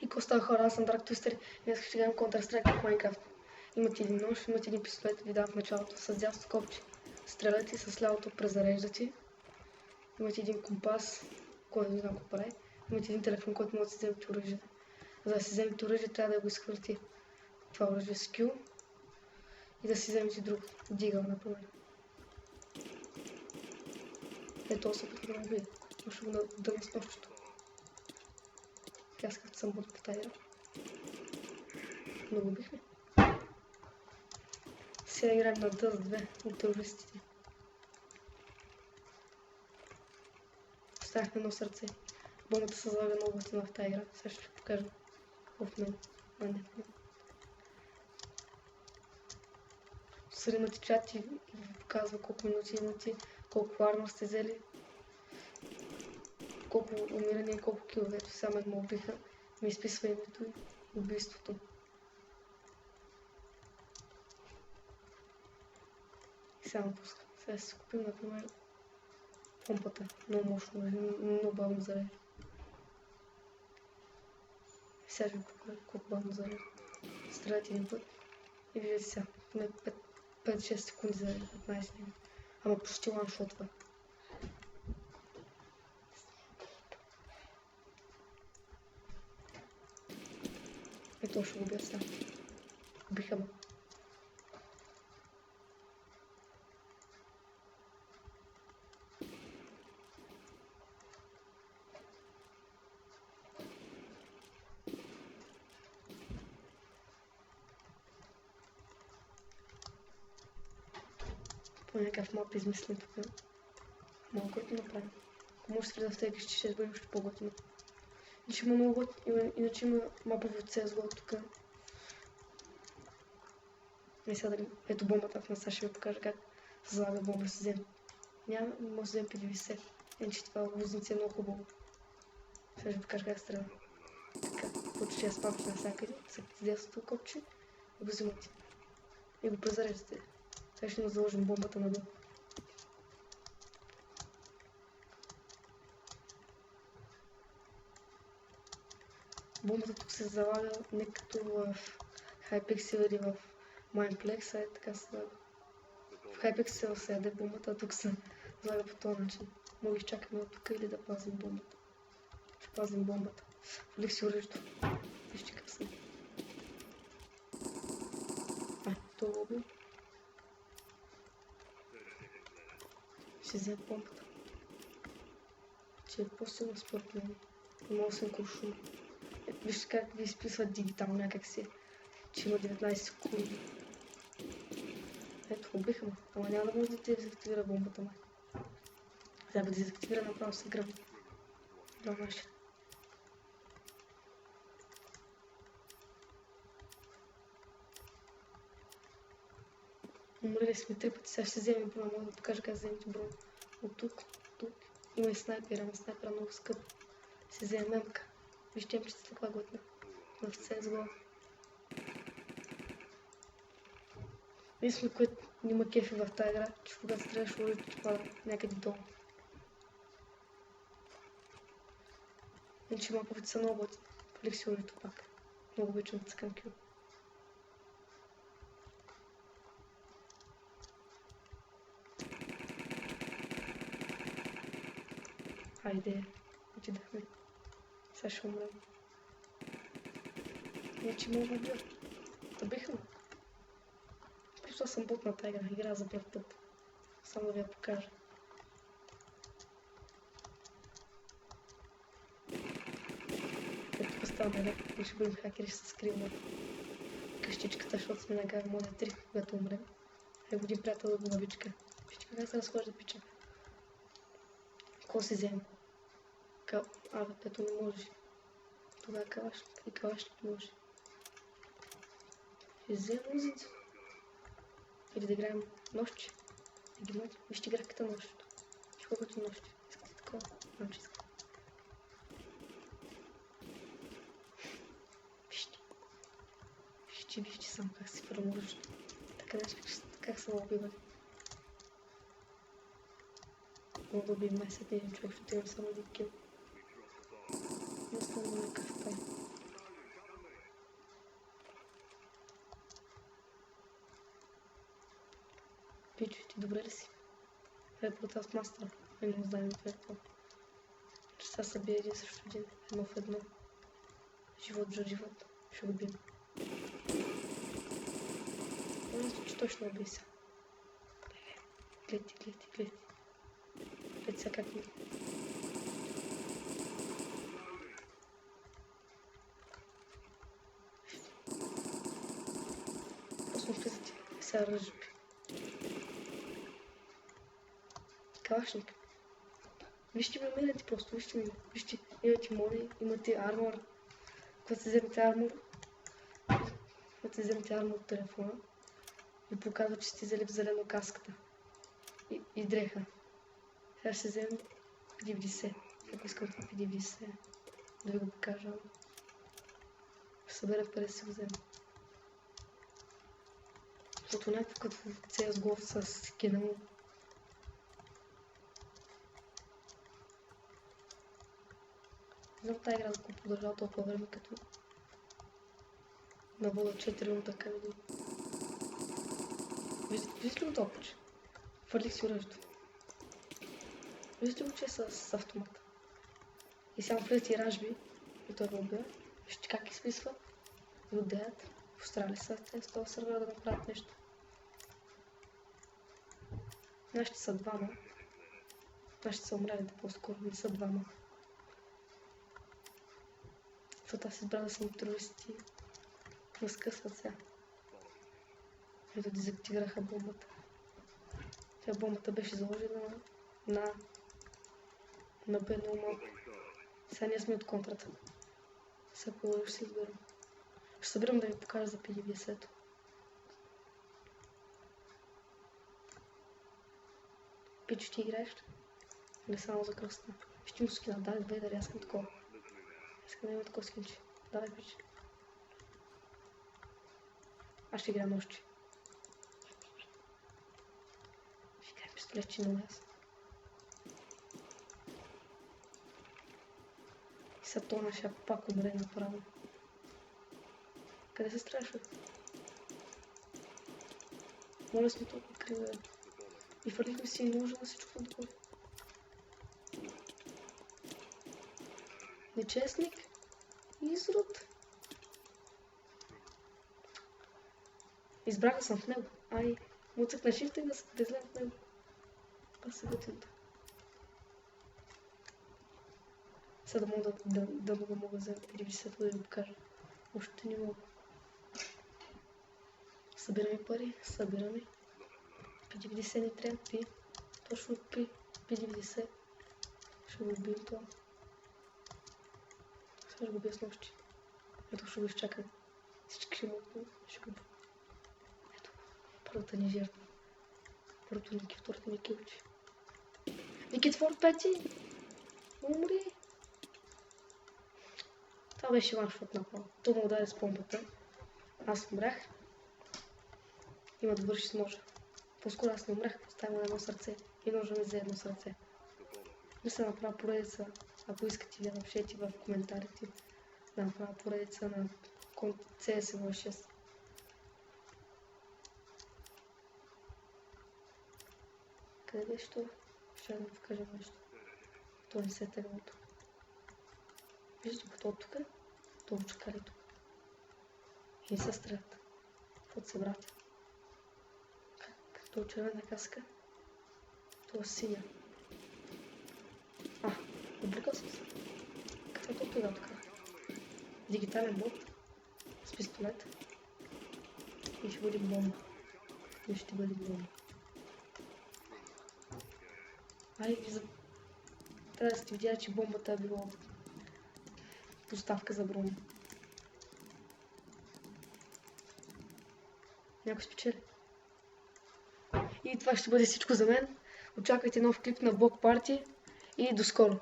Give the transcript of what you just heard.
И какво става, хора, аз съм Dark Twister и днес ще играем Counter-Strike в Minecraft. Имате един нож, имате един пистолет, ви дам в началото с дясно копче. Стреляте, с лявото презареждате. Имате един компас, който не знам какво прави. Имате един телефон, който може да си вземете оръжие. За да си вземете оръжие, трябва да го изхвърлите това оръжие с Q и да си вземете друг дигъл, например. Ето, се опитва да му видя. Може да дъна с нощчето. Аз като съм бот по тази игра. Много бихме. Сега играем на Dust 2 от терористите. Оставяхме едно сърце. Бомбата се залага много готина в тази игра. Сега ще ви покажа в него. А не в него. Средната чат и ви показва колко минути имате, колко армор сте взели, колко умирания и колко килове. Само едно убиха. Ми изписва името и убийството. И сега напуска. Сега ще си купим, например, помпата. Много мощно, много бавно зарежда. Сега ще ви покажа колко бавно зарежда. Стреляте един път и виждате сега. 5-6 секунди за 15 минути. Ама почти ланшотва. Ето ще го убия сега. Убиха ме. По някакъв мап измислим тук. Много готино направим. Ако може да втеги, ще бъде още по-готино. Иначе има много иначе има мапове от CSGO тук. И сега дали... Ето бомбата в нас, ще ви покажа как се залага бомба с взем. Няма, може да взем 50. Иначе това лозница е много хубаво. Сега ще ви покажа как стреля. Така, почти я спамте навсякъде, с дясното копче и го взимате. И го презареждате. Сега ще заложим бомбата надолу. Бомбата тук се залага не като в Hypixel или в Mineplex, а така се залага. В Hypixel се яде бомбата, а тук се залага по този начин. Мога изчакаме от тук или да пазим бомбата. Ще пазим бомбата. Влих си оръжието. Вижте как съм. Това го убил. Ще взема бомбата. Че е по-силно според мен. Има 8 куршума. Вижте как ви изписват дигитално някак си, че има 19 секунди. Ето, убиха ме. Ама няма да може да те дезактивира бомбата май. Сега да дезактивира направо се гръб. Добре ще. Умрели сме 3 пъти. Сега ще вземем броя. Мога да покажа как вземете броя. От тук, тук. Има и снайпера, ама снайпера много скъп. Ще вземем мемка. Вижте емчета такова готина. В CSGO. Единствено, което няма кефи в тази игра, че когато стреляш оръжието ти пада някъде долу. Иначе маповете са много готини. Палих си оръжието пак. Много обичам да цъкам кил. Хайде, отидахме. Сега ще умрем. Иначе мога да убия. Убиха ме. Просто съм бот на тази игра. Игра за пръв път. Само да ви я покажа. Ето тук става игра. И ще бъдем хакери, ще се скрием на къщичката, защото сме на гара мода 3, когато умрем. Ай годин приятел да го навичка. Вижте как се разхожда пича. Какво си взема? Абе, пето не може. Тогава калаш и калаш не може. Ще взема лозица. Или да играем нощче. Да ги мати. Вижте графиката на нощчето. Виж колкото нощче. Искате такова? Знам, че искате. Вижте. Вижте само как се фърмуръчно. Така да как са убивали. Мога да убием най-сетния един човек, защото имам само един кил. Не съм някакъв тай. Пичо, ти добре ли си? Това е Taskmaster. Не знаем това е какво. Че сега са бие един срещу един. Едно в едно. Живот за живот. Ще го бием. Мисля, че точно убий се. Гледай. Гледай сега как ми. Просто влизате. Сега ръжби. Калашник. Вижте ми умирате просто, вижте ми. Вижте, имате мони, имате армор. Когато се вземете армор от телефона, ви показва, че сте взели в зелено каската. И дреха. Сега ще вземем P90. Ако искам това P90, да ви го покажа. Ще събера пари да си го взема. Защото някакво като в CSGO с скина му. Знам тази игра да го продължава толкова време, като на вода 4 минута към един. Вижте ли го топче? Фърлих си оръжието. Вижте го, че е с автомата. И сега влизат и ражби, и той го убива. Вижте как изписва. И отделят. Пострали са те с този сервер да направят нещо. Нашите са двама. Нашите са умрелите по-скоро, не са двама. Защото аз избрах да съм терористи. Разкъсват сега. Ето дезактивираха бомбата. Тя бомбата беше заложена на бедно малко. Сега ние сме от контрата. Сега ще се изберем. Ще събирам да ви покажа за P90-то. Пичо, ти играеш ли? Не само за кръста. Ще му скина, дай Вейдър, аз искам такова. Искам да има такова скинче. Давай, Пичо. Аз ще играя нощи. Ще играя пистолетче много ясно. И сега тона ще пак умре направо. Къде се стреляш? Моля сме толкова криво. И фърлихме си ножа на всичко надолу. Нечестник. Изрод. Избрах да съм в него. Ай, му цъкна шифта и да излем в него. Аз се готвим. Сега да мога да взема P90 да ви покажа. Още не мога. Събираме пари, събираме. P90 не трябва пи. Точно при P90. Ще го убием това. Сега ще го убия с нощи. Ето ще го изчакам. Всички ще му ще го убия. Ето, първата ни жертва. Първото Ники, второто ми килче. Никитфор пети! Умри! Това беше ваншот направо. То му удари с помпата. Аз умрях. Има да върши с ножа. По-скоро аз не умрях, поставям на едно сърце. И ножа ми за едно сърце. Не се направя поредица. Ако искате да напишете в коментарите. Да направя поредица на CS06. Къде беше това? Ще да ви покажа нещо. То не се тегло тук. Виждате го това тук? Това го чакали тук. И се стрелят. Каквото се брат. Това червена каска. Това синя. Обрикал съм се. Какво това тогава тук? Дигитален бот. С пистолет. И ще бъде бомба. И ще бъде бомба. Трябва да сте видяли, че бомбата е била доставка за броня. Някой спечели. И това ще бъде всичко за мен. Очаквайте нов клип на Block Party и до скоро!